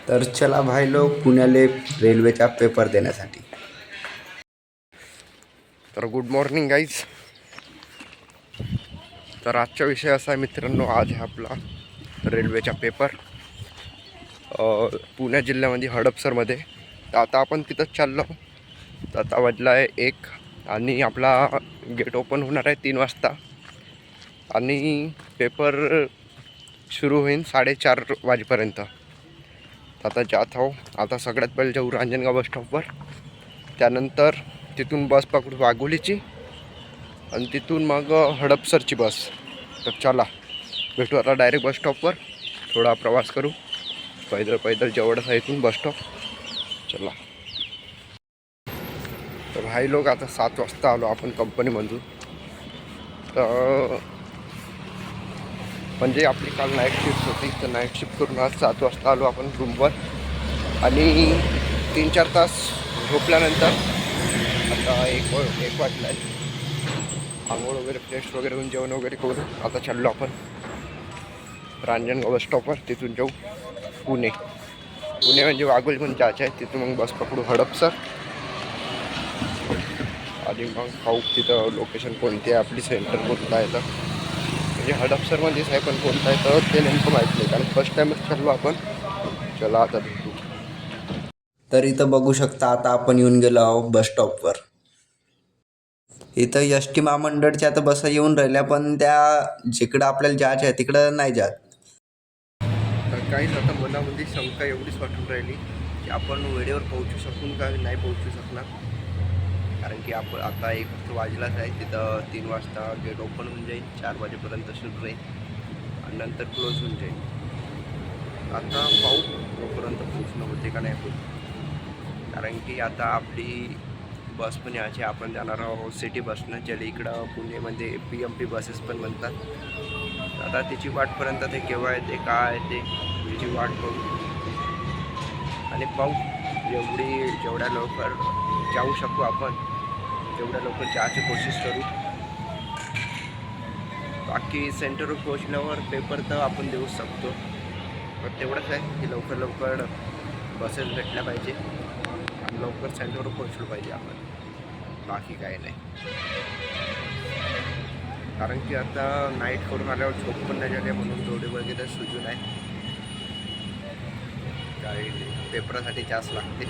तर चला भाई लोग पुण्याले रेल्वेचा पेपर देण्यासाठी. तर गुड मॉर्निंग गाईज. तर आजचा विषय असा आहे मित्रांनो, आज आहे आपला रेल्वेचा पेपर पुणे जिल्ह्यामध्ये हडपसरमध्ये. तर आता आपण तिथंच चाललो. तर आता वाजला आहे 1 आणि आपला गेट ओपन होणार आहे 3 वाजता आणि पेपर सुरू होईल 4:30 वाजेपर्यंत. आता जात आहो. आता सगळ्यात पहिले जाऊ रांजणगाव बस स्टॉपवर, त्यानंतर तिथून बस पकडू वाघोलीची आणि तिथून मग हडपसरची बस. तर चला भेटू आता डायरेक्ट बस स्टॉपवर. थोडा प्रवास करू पैदल जेवढंच आहे इथून बस स्टॉप. चला. तर भाई लोक आता 7 वाजता आलो आपण कंपनीमधून. तर म्हणजे आपली काल नाईट शिफ्ट होती, तर नाईट शिफ्ट करून आज 7 वाजता आलो आपण रूमवर आणि 3-4 तास झोपल्यानंतर आता एक वाजला आहे. आंघोळ वगैरे फ्रेश वगैरे होऊन जेवण वगैरे करून आता चाललो आपण रांजणगाव बस स्टॉपवर. तिथून जाऊ पुणे म्हणजे वाघोली पण जायचं आहे. तिथून मग बस पकडू हडपसर आणि मग पाहू तिथं लोकेशन कोणती आहे, आपली सेंटर कोणतं आहे. तर म्हणजे हडपसरमध्येच आहे, पण कोणतं आहे तर ते नेमकं माहीत नाही, कारण फर्स्ट टाईमच चाललो आपण. चला आता भेटू. तर इथं बघू शकता आता आपण येऊन गेलो आहोत बस स्टॉपवर. इथं एस टी महामंडळच्या आता बसा येऊन राहिल्या, पण त्या जिकडं आपल्याला जायचं आहे तिकडं नाही जात. तर काहीच आता मनामध्ये शंका एवढीच वाटून राहिली की आपण वेळेवर पोहोचू शकून का नाही पोहोचू शकणार. कारण की आपण आता 1 वाजलाच आहे. तिथं 3 वाजता गेट ओपन होऊन जाईल, 4 वाजेपर्यंत सुरू राहील आणि नंतर क्लोज होऊन जाईल. आता पाहू तोपर्यंत पोहोचणं होते का नाही होत. कारण की आता आपली बस पण याची आपण जाणार आहोत सिटी बसनं, ज्याला इकडं पुणेमध्ये PMP बसेस पण म्हणतात. आता तिची वाटपर्यंत ते केव्हा येते काय येते तिची वाट बघू आणि पाहू. जेवढ्या लवकर जाऊ शकू आपण तेवढ्या लवकर जायची कोशिश करू. बाकी सेंटरवर पोहोचल्यावर पेपर तर आपण देऊ शकतो, पण तेवढंच आहे की लवकर बसेस भेटल्या पाहिजे आणि लवकर सेंटरवर पोहोचलो पाहिजे आपण. बाकी काही नाही, कारण की आता नाईट करून आल्यावर झोप पण नाही झाली, म्हणून डोळे वगैरे सुजून आहे. काही पेपरासाठी जास्त लागते.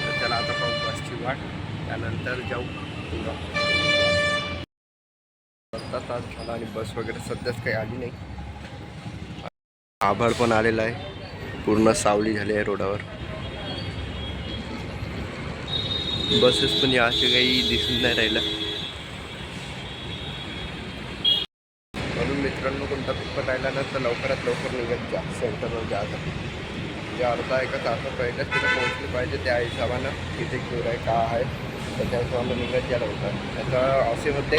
तर त्याला आता पाहू बसची वाट, त्यानंतर जाऊ. तास झाला आणि बस वगैरे सध्याच काही आली नाही. आभाळ पण आलेला आहे, पूर्ण सावली झाली आहे रोडावर. बसेस पण याचे काही दिसून नाही राहिला. म्हणून मित्रांनो, कोणता पेपर राहिला ना तर लवकरात लवकर निघत जा सेंटरवर जायसाठी. म्हणजे अर्धा 1 तास पहिलेच तिथं पोहोचले पाहिजे, त्या हिशोबानं किती दूर आहे का आहे तर त्या हिशोबानं निघत जा लवकर. त्याचा असे होते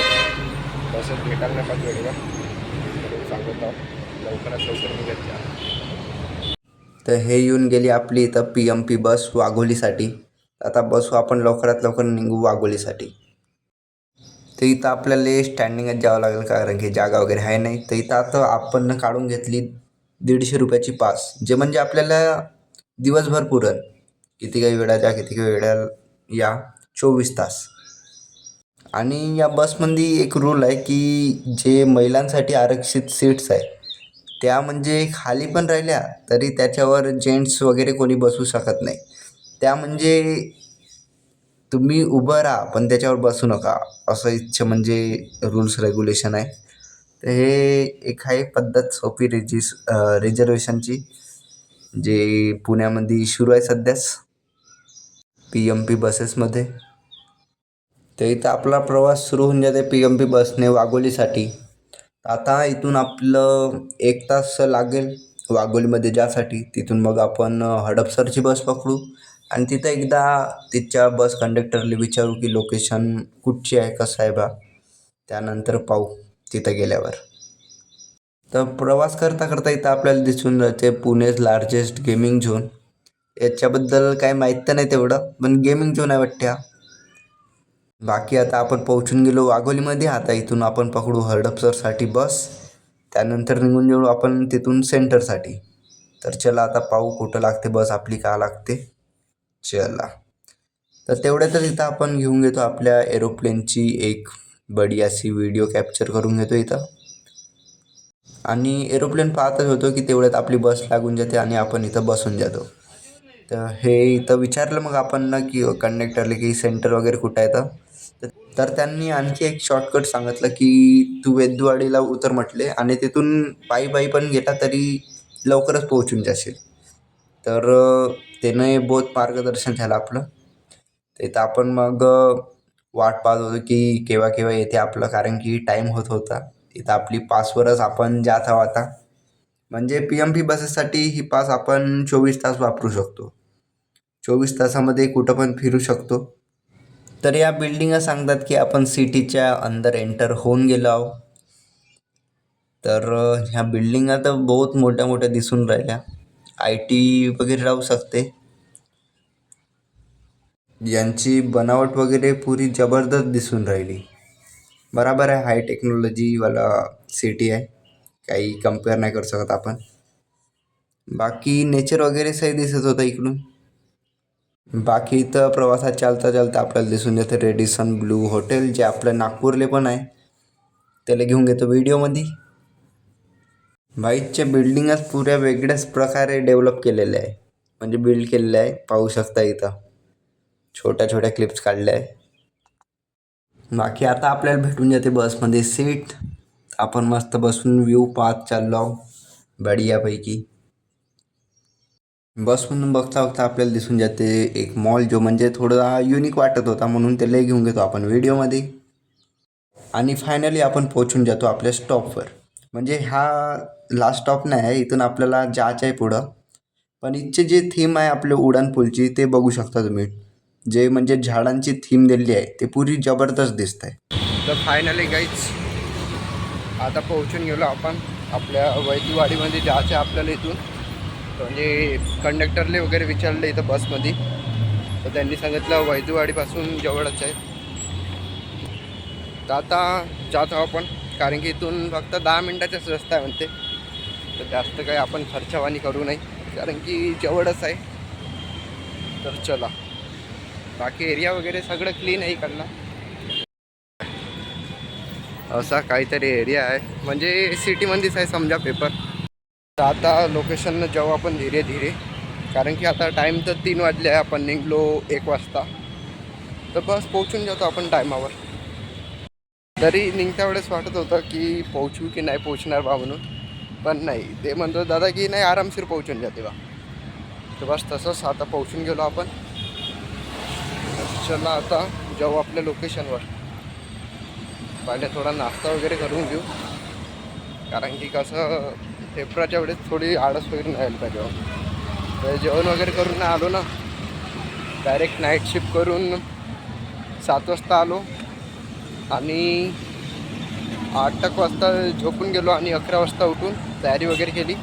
बसेस भेटायला नका वेळेवर, म्हणून सांगत आहोत लवकरात लवकर निघत जा. तर हे येऊन गेली आपली इथं PMP बस वाघोलीसाठी. आता बसू आपण लवकरात लवकर निघू वाघोलीसाठी. तर इथं आपल्याला स्टँडिंगच जावं लागेल, कारण की जागा वगैरे आहे नाही. तर इथं आता आपण काढून घेतली 150 रुपयाची पास, जे म्हणजे आपल्याला दिवसभर पुरल. किती काही वेळा जा, किती काही वेळा या, 24 तास. आणि या बसमध्ये एक रूल आहे की जे महिलांसाठी आरक्षित सीट्स आहे त्या म्हणजे खाली पण राहिल्या तरी त्याच्यावर जेंट्स वगैरे कोणी बसू शकत नाही. त्या म्हणजे तुम्ही उभं राहा पण त्याच्यावर बसू नका, असं इच्छा म्हणजे रूल्स रेग्युलेशन आहे. तर हे एक आहे पद्धत सोपी रिझर्वेशनची, जे पुण्यामध्ये सुरू आहे सध्याच PMP बसेसमध्ये. तर इथं आपला प्रवास सुरू होऊन जाते PMP बसने वाघोलीसाठी. आता इथून आपलं 1 तास लागेल वाघोलीमध्ये जासाठी. तिथून मग आपण हडपसरची बस पकडू आणि तिथं एकदा तिथच्या बस कंडक्टरला विचारू की लोकेशन कुठची आहे, कसं आहे बा. त्यानंतर पाहू तिथं गेल्यावर. तर प्रवास करता करता इथं आपल्याला दिसून जाते पुणेच लार्जेस्ट गेमिंग झोन. याच्याबद्दल काही माहीत तर नाही तेवढं, पण गेमिंग झोन आहे वाटतं. बाकी आता आपण पोहोचून गेलो वाघोलीमध्ये. आता इथून आपण पकडू हडपसरसाठी बस, त्यानंतर निघून जाऊ आपण तिथून सेंटरसाठी. तर चला आता पाहू कुठं लागते बस आपली, का लागते. चला, तर तेवढ्यातच इथं आपण घेऊन घेतो आपल्या एरोप्लेनची एक बडी अशी व्हिडिओ कॅप्चर करून घेतो इथं. आणि एरोप्लेन पाहतच होतो की तेवढ्यात आपली बस लागून जाते आणि आपण इथं बसून जातो. तर हे इथं विचारलं मग आपण ना की कंडक्टरला की सेंटर वगैरे कुठं आहे तर त्यांनी आणखी एक शॉर्टकट सांगितलं की तू वेदवाडीला उतर म्हटले आणि तिथून पायी पायी पण गेला तरी लवकरच पोहोचून जाशील. तर त्यानं बहुत मार्गदर्शन झालं आपलं. तिथं आपण मग वाट पाहत होतो की केव्हा केव्हा येते आपलं, कारण की टाईम होत होता. इथं आपली पासवरच आपण जात आहोत आता. म्हणजे PMP बसेससाठी ही पास आपण 24 तास वापरू शकतो. 24 तासामध्ये कुठं पण फिरू शकतो. तर या बिल्डिंगा सांगतात की आपण सिटीच्या अंदर एंटर होऊन गेलो आहोत. तर ह्या बिल्डिंगा तर बहुत मोठ्या मोठ्या दिसून राहिल्या. IT वगैरे राहू शकते. यांची बनावट वगैरे पुरी जबरदस्त दिसून राहिली. बराबर आहे, हाय टेक्नॉलॉजीवाला सिटी आहे, काही कम्पेअर नाही करू शकत आपण. बाकी नेचर वगैरे सही दिसत होतं इकडून. बाकी इथं प्रवासात चालता चालता आपल्याला दिसून येतं रेडिसन ब्लू हॉटेल, जे आपलं नागपूरले पण आहे. त्याला घेऊन घेतो व्हिडिओमध्ये. बाईकच्या बिल्डिंगच पुऱ्या वेगळ्याच प्रकारे डेव्हलप केलेल्या आहे, म्हणजे बिल्ड केलेलं आहे. पाहू शकता इथं छोट्या छोट्या क्लिप्स काढल्या आहे. बाकी आता आपल्याला भेटून जाते बसमध्ये सीट. आपण मस्त बसून व्ह्यू पाहत चाललो आहोत बढियापैकी. बसमधून बघता बघता आपल्याला दिसून जाते एक मॉल, जो म्हणजे थोडा युनिक वाटत होता म्हणून त्याला घेऊन घेतो आपण व्हिडिओमध्ये. आणि फायनली आपण पोहोचून जातो आपल्या स्टॉपवर. म्हणजे हा लास्ट स्टॉप नाही आहे, इथून आपल्याला जायचं आहे पुढं. पण इथचे जे थीम आहे आपल्या उड्डाणपूलची ते बघू शकता तुम्ही. जे म्हणजे झाडांची थीम दिलेली आहे ते पुरी जबरदस्त दिसत आहे. तर फायनली गाईज आता पोहोचून गेलो आपण आपल्या वैद्यवाडीमध्ये. जायचं आहे आपल्याला इथून. तर म्हणजे कंडक्टरले वगैरे विचारलं इथं बसमध्ये, तर त्यांनी सांगितलं वैद्यवाडीपासून जवळच आहे. तर आता जात आहोत आपण, कारण की इथून फक्त 10 मिनिटाचाच रस्ता आहे म्हणते. तर जास्त काही आपण खर्चावानी करू नये, कारण की जवळच आहे. तर चला, बाकी एरिया वगैरे सगळं क्लीन आहे इकडला. असा काहीतरी एरिया आहे, म्हणजे सिटीमध्येच आहे समजा पेपर. तर आता लोकेशननं जाऊ आपण धीरे धीरे, कारण की आता टाईम तर 3 वाजले आहे. आपण निघलो 1 वाजता, तर बस पोहोचून जातो आपण टायमावर. तरी निघत्या वेळेस वाटत होतं की पोहोचू की नाही पोहोचणार बा म्हणून, पण नाही, ते म्हणतो दादा की नाही आरामशीर पोहोचून जाते बा. तर बस तसंच आता पोहोचून गेलो आपण. चला आता जाऊ आपल्या लोकेशनवर. पहिले थोडा नाश्ता वगैरे करून घेऊ, कारण की कसं पेपराच्या वेळेस थोडी आळस वगैरे नाही यायला पाहिजे. तर जेवण वगैरे करून नाही आलो ना, डायरेक्ट नाईट शिफ्ट करून 7 वाजता आलो आणि 8 वाजता झोपून गेलो आणि 11 वाजता उठून तयारी वगैरे केली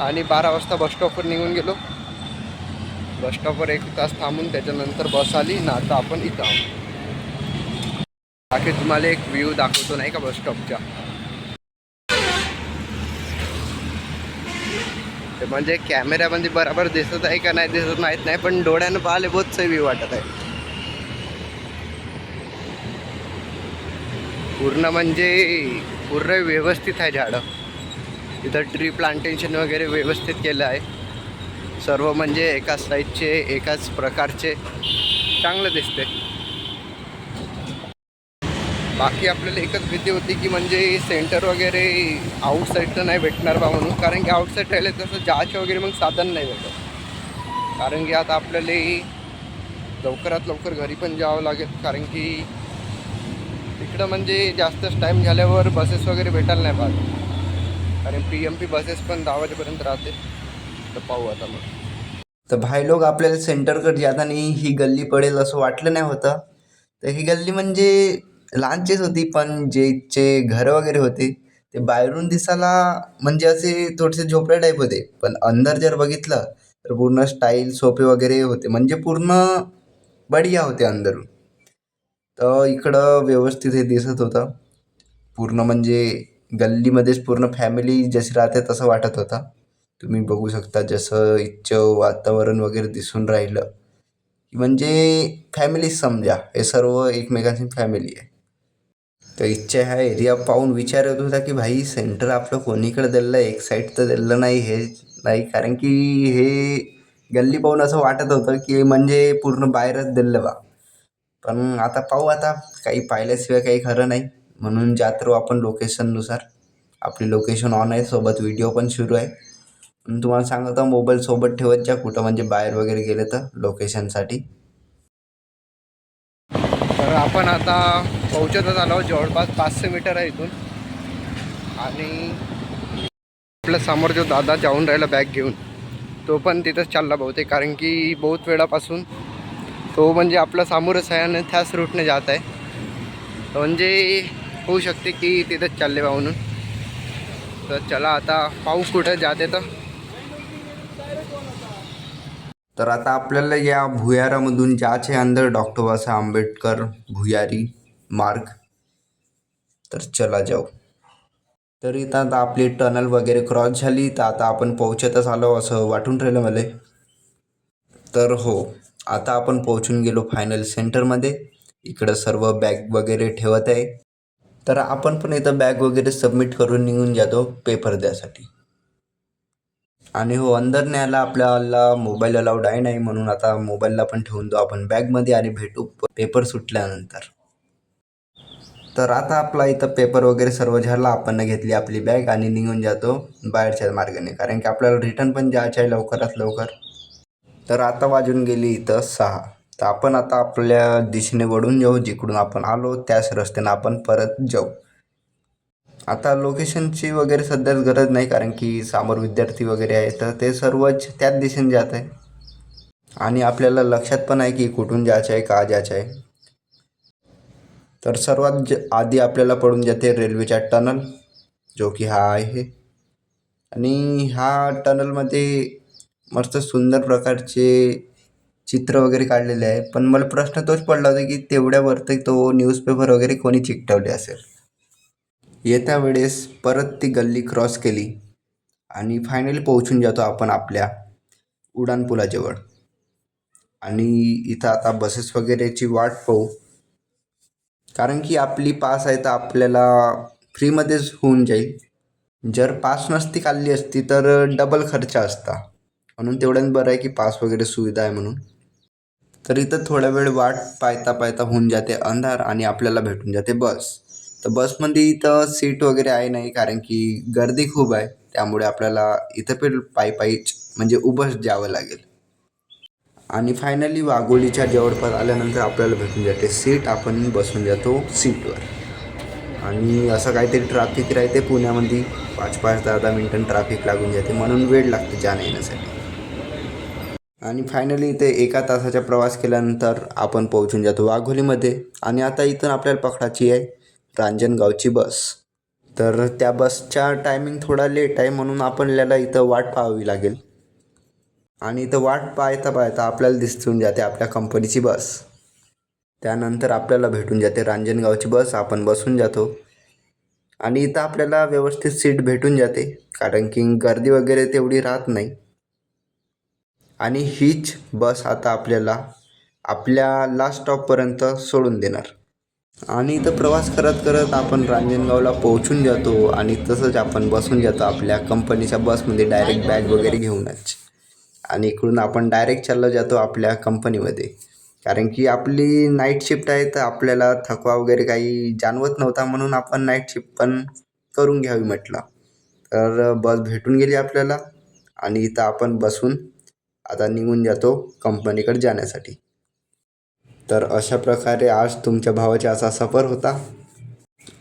आणि 12 वाजता बसस्टॉपवर निघून गेलो. बसस्टॉपवर 1 तास थांबून त्याच्यानंतर बस आली ना, आता आपण इथं आहोत. बाकी तुम्हाला एक व्ह्यू दाखवतो नाही का बसस्टॉपच्या. ते म्हणजे कॅमेऱ्यामध्ये बरोबर दिसत आहे का नाही दिसत माहीत नाही, पण डोळ्यानं पाहिले बहुत सही व्ह्यू वाटत आहे. पूर्ण म्हणजे पूर्ण व्यवस्थित आहे झाडं. इथं ट्री प्लांटेशन वगैरे व्यवस्थित केलं आहे. सर्व म्हणजे एकाच साईजचे एकाच प्रकारचे, चांगलं दिसते. बाकी आपल्याला एकच भीती होती की म्हणजे सेंटर वगैरे आउटसाईडचं नाही भेटणार बा म्हणून, कारण की आउटसाईड राहिले तसं जायचं वगैरे मग साधन नाही भेटत. कारण की आता आपल्याला लवकरात लवकर घरी पण जावं लागेल, कारण की इकडं म्हणजे जास्तच टाईम झाल्यावर बसेस वगैरे भेटायला नाही पाहत, कारण PMP बसेस पण 10 वाजेपर्यंत राहते. तर पाहू आता मग. तर भाई लोक आपल्याला सेंटरकडे जाताना ही गल्ली पडेल असं वाटलं नाही होतं. तर ही गल्ली म्हणजे लहानचीच होती, पण जे घरं वगैरे होते ते बाहेरून दिसायला म्हणजे असे थोडेसे झोपड्या टाईप होते, पण अंदर जर बघितलं तर पूर्ण स्टाईल सोफे वगैरे होते, म्हणजे पूर्ण बढिया होते अंदरून. तर इकडं व्यवस्थित हे दिसत होतं पूर्ण, म्हणजे गल्लीमध्येच पूर्ण फॅमिली जशी राहते तसं वाटत होतं. तुम्ही बघू शकता जसं इथचं वातावरण वगैरे दिसून राहिलं म्हणजे फॅमिली समजा, हे सर्व एकमेकांची फॅमिली आहे. तर इथच्या ह्या एरिया पाहून विचार येत होता की भाई सेंटर आपलं कोणीकडे दिलं आहे, एक साईड तर दिलं नाही हे नाही, कारण की हे गल्ली पाहून असं वाटत होतं की म्हणजे पूर्ण बाहेरच दिलं बा. पण आता पाहू, आता काही पाहिल्याशिवाय काही खरं नाही, म्हणून जात राहू आपण लोकेशननुसार. आपली लोकेशन ऑन आहे, सोबत व्हिडिओ पण सुरू आहे. पण तुम्हाला सांगतो मोबाईल सोबत ठेवत जा कुठं म्हणजे बाहेर वगैरे गेले तर लोकेशनसाठी. तर आपण आता पोहोचतच आलो, जवळपास 500 मीटर आहे इथून. आणि आपल्या समोर जो दादा जाऊन राहिला बॅग घेऊन, तो पण तिथंच चालला बहुतेक, कारण की बहुत वेळापासून तो म्हणजे आपला समोरच आहे आणि त्याच रूटने जात आहे. म्हणजे होऊ शकते की तिथंच चालले बा म्हणून. तर चला आता पाहू कुठं जाते. तर आता आपल्याला या भुयारामधून जायचे अंदर डॉक्टर बाबासाहेब आंबेडकर भुयारी मार्ग. तर चला जाऊ. तर इथं आता आपली टनल वगैरे क्रॉस झाली, तर आता आपण पोहोचतच आलो असं वाटून राहिलं मला. तर हो, आता आपण पोहोचून गेलो फायनल सेंटरमध्ये. इकडं सर्व बॅग वगैरे ठेवत आहे. तर आपण पण इथं बॅग वगैरे सबमिट करून निघून जातो पेपर द्यासाठी. आणि हो, अंदर न्यायला आपल्याला मोबाईल अलाउड आहे नाही, म्हणून आता मोबाईलला पण ठेवून देऊ आपण बॅगमध्ये आणि भेटू पेपर सुटल्यानंतर. तर आता आपला इथं पेपर वगैरे सर्व झाला, आपण घेतली आपली बॅग आणि निघून जातो बाहेरच्या मार्गाने, कारण की आपल्याला रिटर्न पण जायचं आहे लवकरात लवकर. तर आता वाजून गेली इथं 6. तर आपण आता आपल्या दिशेने वळून जाऊ, जिकडून आपण आलो त्याच रस्त्यानं आपण परत जाऊ. आता लोकेशनची वगैरे सध्याच गरज नाही, कारण की समोर विद्यार्थी वगैरे आहे, तर ते सर्वच त्याच दिशेने जात आहे. आणि आपल्याला लक्षात पण आहे की कुठून जायचं आहे, का जायचं आहे. तर सर्वात आधी आपल्याला पडून जाते रेल्वेच्या टनल, जो की हा आहे. आणि ह्या टनलमध्ये मस्त सुंदर प्रकारचे चित्र वगैरे काढलेले आहे. पण मला प्रश्न तोच पडला होता की तेवढ्यावरती तो न्यूजपेपर वगैरे कोणी चिकटवले असेल. येत्या वेळेस परत ती गल्ली क्रॉस केली आणि फायनली पोहोचून जातो आपण आपल्या उड्डाणपुलाजवळ. आणि इथं आता बसेस वगैरेची वाट पाहू, कारण की आपली पास आहे तर आपल्याला फ्रीमध्येच होऊन जाईल. जर पास नसती काढली असती तर डबल खर्च असता, म्हणून तेवढ्याच बरं आहे की पास वगैरे सुविधा आहे म्हणून. तर इथं थोडा वेळ वाट पाहता पाहता होऊन जाते अंधार आणि आपल्याला भेटून जाते बस. तर बसमध्ये इथं सीट वगैरे आहे नाही, कारण की गर्दी खूप आहे, त्यामुळे आपल्याला इथं पण पायीच म्हणजे उभंच जावं लागेल. आणि फायनली वाघोलीच्या जवळपास आल्यानंतर आपल्याला भेटून जाते सीट, आपण बसून जातो सीटवर. आणि असं काहीतरी ट्रॅफिक राहते पुण्यामध्ये, 5-5, 10-10 मिनिटं ट्रॅफिक लागून जाते, म्हणून वेळ लागते जाण्या येण्यासाठी. आणि फायनली इथे 1 तासाचा प्रवास केल्यानंतर आपण पोहोचून जातो वाघोलीमध्ये. आणि आता इथून आपल्याला पकडायची आहे रांजणगावची बस. तर त्या बसचा टायमिंग थोडा लेट आहे, म्हणून आपल्याला इथं वाट पाहावी लागेल. आणि इथं वाट पाहता पाहता आपल्याला दिसून जाते आपल्या कंपनीची बस. त्यानंतर आपल्याला भेटून जाते रांजणगावची बस, आपण बसून जातो. आणि इथं आपल्याला व्यवस्थित सीट भेटून जाते, कारण की गर्दी वगैरे तेवढी राहत नाही. आणि हीच बस आता आपल्याला आपल्या लास्ट स्टॉपपर्यंत सोडून देणार. आणि इथं प्रवास करत करत आपण रांजणगावला पोहोचून जातो. आणि तसंच आपण बसून जातो आपल्या कंपनीच्या बसमध्ये डायरेक्ट बॅग वगैरे घेऊनच. आणि इकडून आपण डायरेक्ट चाललो जातो आपल्या कंपनीमध्ये, कारण की आपली नाईट शिफ्ट आहे, तर आपल्याला थकवा वगैरे काही जाणवत नव्हता, म्हणून आपण नाईट शिफ्ट पण करून घ्यावी म्हटलं. तर बस भेटून गेली आपल्याला आणि इथं आपण बसून आता निघून जातो कंपनीकडे जाण्यासाठी. तर अशा प्रकारे आज तुमच्या भावाचा असा सफर होता.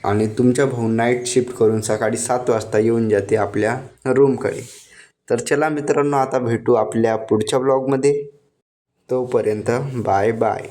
आणि तुमच्या भाऊ नाईट शिफ्ट करून सकाळी 7 वाजता येऊन जाते आपल्या रूमकडे. तर चला मित्रांनो, आता भेटू आपल्या पुढच्या ब्लॉगमध्ये. तोपर्यंत बाय बाय.